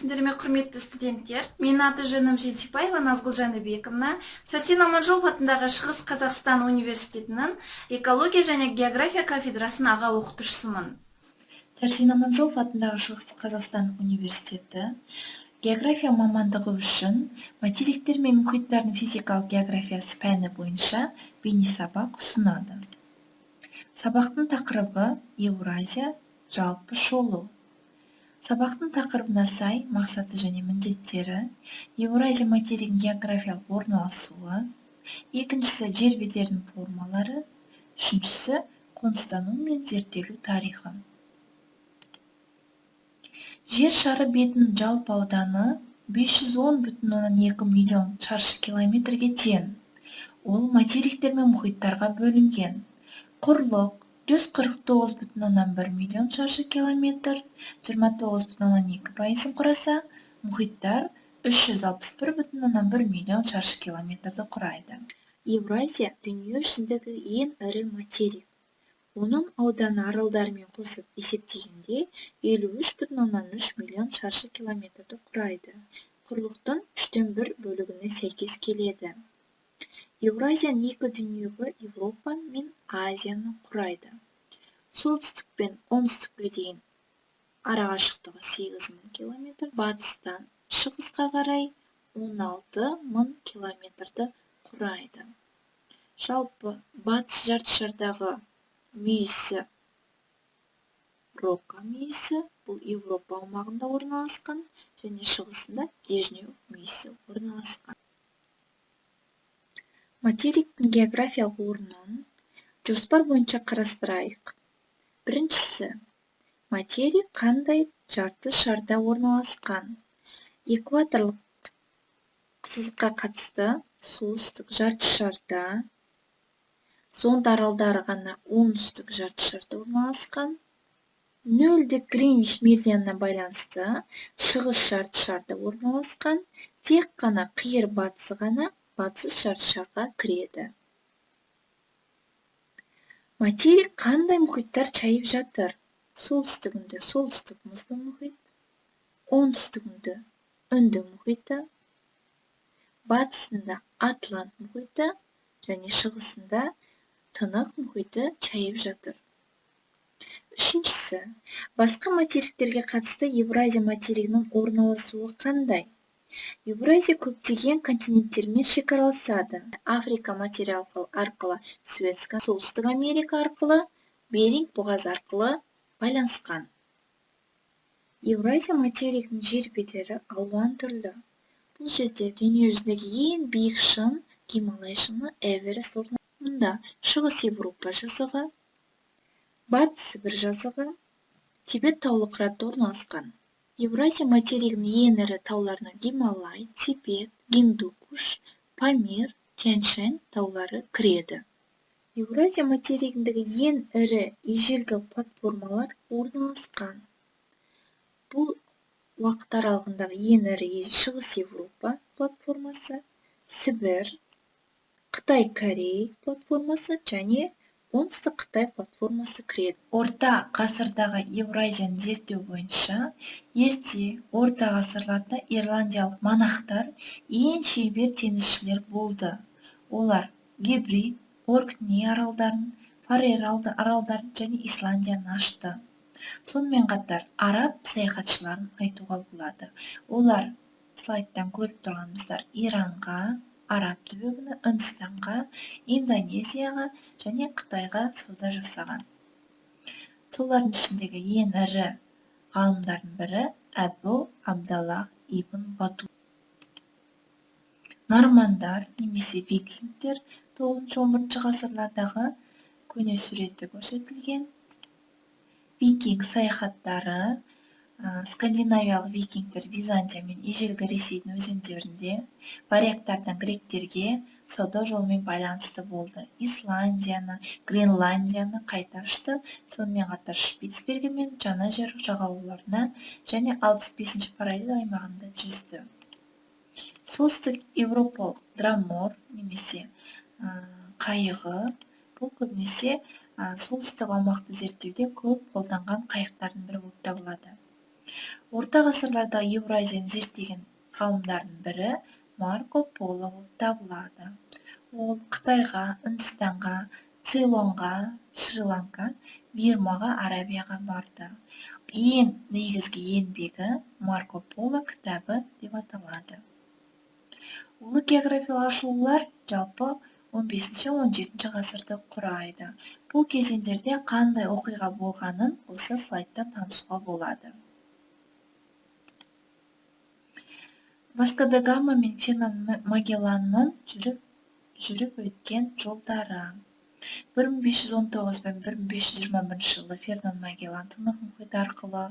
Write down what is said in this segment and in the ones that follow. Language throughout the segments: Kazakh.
сәлеметсіздер ме, құрметті студенттер? Менің аты-жөнім Жетипаева Назгүл Жаныбековна. Сәрсен Аманжолов атындағы Шығыс Қазақстан университетінің экология және география кафедрасының аға оқытушысымын. Сәрсен Аманжолов атындағы Шығыс Қазақстан университеті география мамандығы үшін материктер мен мұхиттардың физикалық географиясы пәні бойынша бейне сабақ ұсынады. Сабақтың тақырыбы Еуразия, жалпы шолу. Сабақтың тақырыбына сай мақсаты және міндеттері: Еуразия материгінің географиялық орналасуы, екіншісі жер бедерінің формалары, үшіншісі қоныстану мен зерттелу тарихы. Жер шары бетінің жалпы ауданы 510,2 миллион шаршы километрге тең. Ол материктер мен мұхиттарға бөлінген. Құрлық 149,1 миллион шаршы километр, 29,2% құраса, мұхиттар 361,1 миллион шаршы километрді құрайды. Еуразия дүние жүзіндегі ең ірі материк. Оның ауданы аралдарымен қосып есептегенде 53,3 миллион шаршы километрді құрайды. Құрлықтың 1/3 бөлігіне сәйкес келеді. Еуразияның екі дүниеғі Европа мен Азияны құрайды. Солтүстік пен оңтүстікке дейін арақашықтығы 8,000 километр, батыстан шығысқа қарай 16,000 километрді құрайды. Жалпы батыс жартышардағы мүйісі Рока мүйісі, бұл Европа аумағында орналасқан, және шығысында Брежнев мүйісі орналасқан. Материктің географиялық орнын жоспар бойынша қарастырайық. Біріншісі, материк қандай жарты шарда орналасқан? Экваторлық сызыққа қатысты солтүстік жарты шарда, зонд аралдары ғана оңтүстік жарты шарда орналасқан. Нөлдік Гринвич меридианына байланысты шығыс жарты шарда орналасқан, тек қана қиыр батысы ғана батыс жарты шарға кіреді. Материк қандай мұхиттар шайып жатыр? Солтүстігінде солтүстік мұзды мұхит, оңтүстігінде Үнді мұхиты, батысында Атлант мұхиты және шығысында Тынық мұхиты шайып жатыр. Үшіншісі, басқа материктерге қатысты Еуразия материгінің орналасуы қандай? Еуразия көптеген континенттермен шекараласады. Африка материалы арқылы Суэц каналы, Солтүстік Америка арқылы Беринг бұғазы арқылы байланысқан. Еуразия материгінің жер бедері алуан түрлі. Бұл жерде дүние жүзіндегі ең биік шың Гималай шыңы Эверест орналасқан. Мұнда Шығыс Европа жазығы, Батыс Сібір жазығы, Тибет таулы қыраты орналасқан. Еуразия материгінің ең ірі тауларына Гималай, Тибет, Гиндукуш, Памир, Тянь-Шань таулары кіреді. Еуразия материгіндегі ең ірі ежелгі платформалар орналасқан. Бұл уақыт аралығындағы ең ірі Шығыс Европа платформасы, Сібір, Қытай-Корей платформасы және Оңтүстік Қытай платформасы кіреді. Орта ғасырдағы Еуразияны зерттеу бойынша ерте орта ғасырларда ирландиялық монахтар ең шебер теңізшілер болды. Олар Гибрид, Оркней аралдарын, Фарер аралдарын және Исландияны ашты. Сонымен қатар араб саяхатшыларын айтуға болады. Олар слайдтан көріп тұрғанымыздар Иранға, Араб түбегіне, Үндістанға, Индонезияға және Қытайға сауда жасаған. Солардың ішіндегі ең ірі ғалымдардың бірі Әбу Абдаллах ибн Батута. Нормандар немесе викингтер 9-11 ғасырлардағы көне суретте көрсетілген. Викинг саяхаттары, скандинавиялық викингтер Византия мен ежелгі Ресейдің өзендерінде варягтардан гректерге сауда жолымен байланысты болды. Исландияны, Гренландияны қайта ашты, сонымен қатар Шпицберген мен жаңа жер жағалауларына және 65-ші параллель аймағында жүзді. Солтүстік европалық драмор немесе қайығы, бұл көбінесе солтүстік аумақты зерттеуде көп қолданған қайықтардың бірі болып табылады. Орта ғасырларда Евразияны зерттеген ғалымдардың бірі Марко Поло болып табылады. Ол Қытайға, Үндістанға, Цейлонға, Шри-Ланка, Бирмаға, Арабияға барды. Ең негізгі еңбегі Марко Поло кітабы деп аталады. Ұлы географиялық ашылулар жалпы 15-17 ғасырды құрайды. Бұл кезеңдерде қандай оқиға болғанын осы слайдта танысуға болады. Васко да Гама мен Фернан Магелланның жүріп өткен жолдары. 1519 пен 1521 жылы Фернан Магеллан Тынық мұхиты арқылы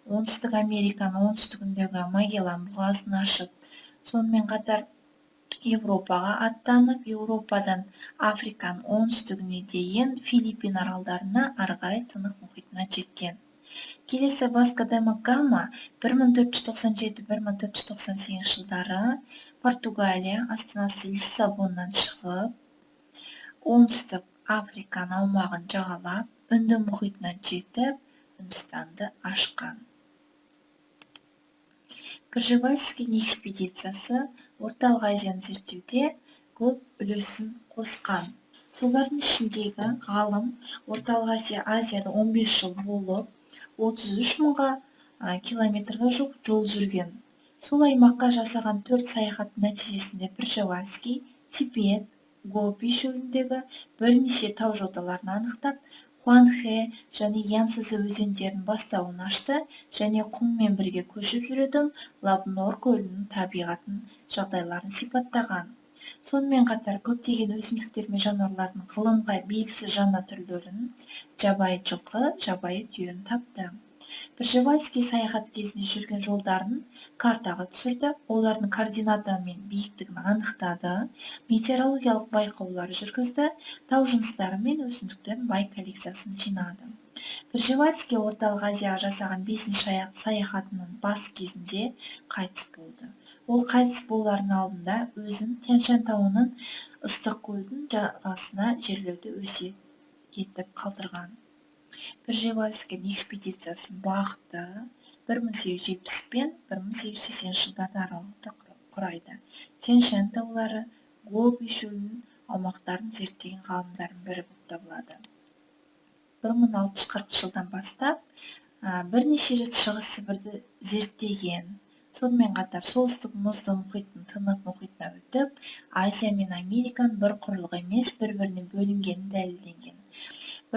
оңтүстік Американың оңтүстігіндегі Магеллан бұғазын ашып, сонымен қатар Еуропаға аттанып, Еуропадан Африканың оңтүстігіне дейін Филиппин аралдарына ары қарай Тынық мұхитына жеткен. Келесі Васко да Гама 1497-1498 жылдары Португалия астанасы Лиссабоннан шығып, оңтүстік Африканың аумағын жағалап, Үнді мұхитына жетіп, Үндістанды ашқан. Пржевальский экспедициясы Орталық Азияны зерттеуде көп үлесін қосқан. Солардың ішіндегі ғалым Орталық Азияда 15 жыл болып, 33 мыңға километрға жуық жол жүрген. Сол аймаққа жасаған 4 саяхаттың нәтижесінде Пржевальский Тибет, Гопи шөліндегі бірнеше тау жоталарын анықтап, Хуанхэ және Янцзы өзендерінің бастауын ашты және құммен бірге көшіп жүретін Лабнор көлінің табиғатын жағдайларын сипаттаған. Сонымен қатар көптеген өсімдіктер мен жануарлардың ғылымға белгісіз жаңа түрлерін, жабайы жылқы, жабайы түйені тапты. Пржевальский саяхат кезінде жүрген жолдарын картаға түсірді, олардың координаты мен биіктігін анықтады, метеорологиялық байқаулар жүргізді, тау жыныстары мен өсімдіктердің бай коллекциясын жинады. Пржевальский Орталық Азияға жасаған 5-ші саяхатының бас кезінде қайтыс болды. Ол қайтыс болардың алдында өзін Тянь-Шань тауының ыстық көлдің жағасына жерлеуді өсиет етіп қалдырған. Пржевальский экспедициясының бағыты 1870 пен 1880 жылдары аралықты құрайды. Тянь-Шань таулары, Гоби шөлінің аумақтарын зерттеген ғалымдардың бірі болып табылады. 1640 жылдан бастап бірнеше рет Шығыс Сібірді зерттеген. Сонымен қатар солтүстік мұзды мұхиттың Тынық мұхитына өтіп, Азия мен Американың бір құрлық емес, бір-бірінен бөлінгенін дәлелденген.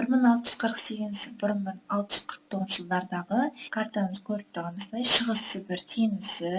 1648-1649 жылдардағы картамыз көріп тұрғанымыздай Шығыс Сібір теңізі,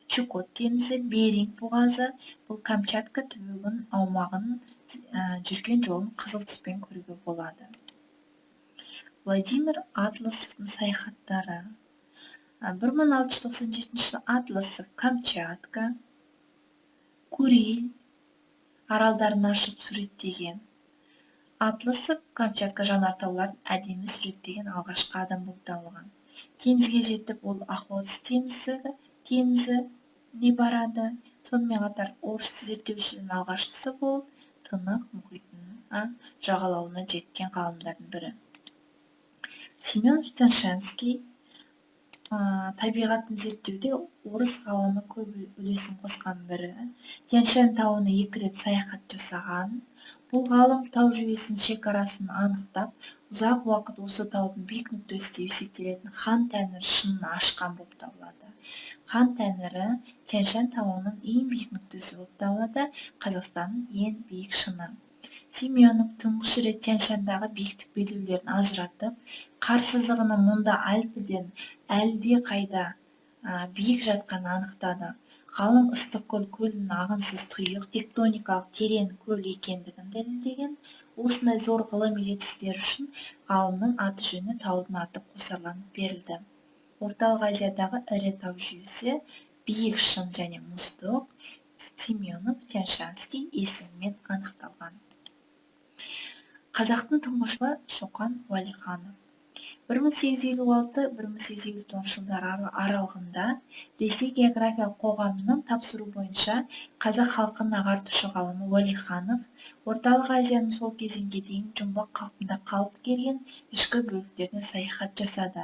Чукот теңізі, Беринг бұғазы, бұл Камчатка түбегінің аумағын жүрген жолын қызыл түспен көруге болады. Владимир Атласовтың саяхаттары. 1697 жылы Атласов Камчатка, Куриль аралдарын ашып суреттеген. Атласов Камчатка жанартауларын әдемі суреттеген алғашқы адам болып табылған. Теңізге жетіп, ол Охотск теңізіне барады. Сонымен қатар орыс зерттеушінің алғашқысы болып, Тынық мұхитының жағалауына жеткен ғалымдардың бірі. Семен Тянь-Шаньский табиғатын зерттеуде орыс ғалымы көп үлесін қосқан бірі. Тянь-Шань тауына 2 рет саяхат жасаған. Бұл ғалым тау жүйесінің шекарасын анықтап, ұзақ уақыт осы таудың биік нүктесі деп есептелетін Хан Тәңір шыңын ашқан болып табылады. Хан Тәңірі Тянь-Шань тауының ең биік нүктесі болып табылады, Қазақстанның ең биік шыңы. Семенов тұңғыш рет Тянь-Шаньдағы биіктік белгілерін ажыратып, қар сызығының мұнда Альпіден әлде қайда биік жатқанын анықтады. Ғалым Ыстықкөл көлінің ағынсыз тұйық тектоникалық терең көл екендігін дәлелдеген. Осындай зор ғылыми жетістіктері үшін ғалымның аты жөні таудың аты қосарланып берілді. Орталық Азиядағы ірі тау жүйесі биік шың және мұздық Семенов Тянь-Шаньский есімімен анықталған. Қазақтың тұңғышы Шоқан Уәлиханов. 1856-1859 жылдары аралығында Ресей географиялық қоғамының тапсыру бойынша қазақ халқын ағартушы ғалымы Уәлиханов Орталық Азияның сол кезеңге дейін жұмбақ қалпында қалып келген ішкі бөліктеріне саяхат жасады.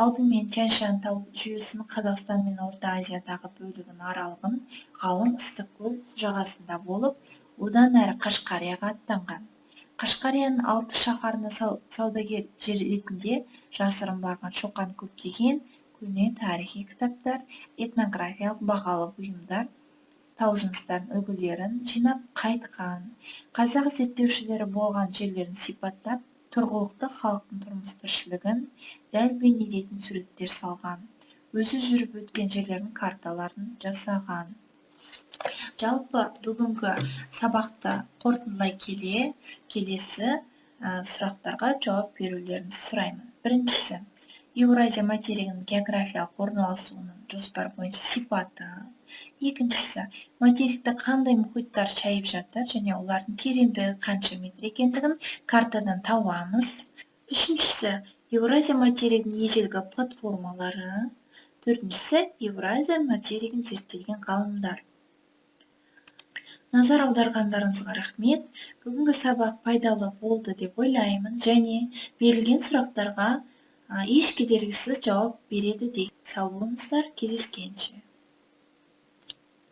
Алдымен Тянь-Шань тау жүйесінің Қазақстан мен Орта Азиядағы бөлігін аралығын ғалым Ыстықкөл жағасында болып, одан әрі Қашқарияға аттанған. Қашқарияның 6 шаһарына саудагер ретінде жасырын барған Шоқан көптеген көне тарихи кітаптар, этнографиялық бағалы бұйымдар, тау жыныстарының үлгілерін жинап қайтқан. Қазақ зерттеушілері болған жерлерін сипаттап, тұрғылықты халықтың тұрмыс-тіршілігін дәл бейнелейтін суреттер салған. Өзі жүріп өткен жерлердің карталарын жасаған. Жалпы бүгінгі сабақты қорытындылай келе, келесі сұрақтарға жауап берулеріңізді сұраймын. Біріншісі, Еуразия материгінің географиялық орналасуының жоспар бойынша сипаты. Екіншісі, материкті қандай мұхиттар шайып жатыр және олардың тереңдігі қанша метр екендігін картадан табамыз. Үшіншісі, Еуразия материгінің ежелгі платформалары. Төртіншісі, Еуразия материгін зерттеген ғалымдар. Назар аударғандарыңызға рахмет. Бүгінгі сабақ пайдалы болды деп ойлаймын және берілген сұрақтарға еш кедергісіз жауап береді деген. Сау болыңыздар, кездескенше.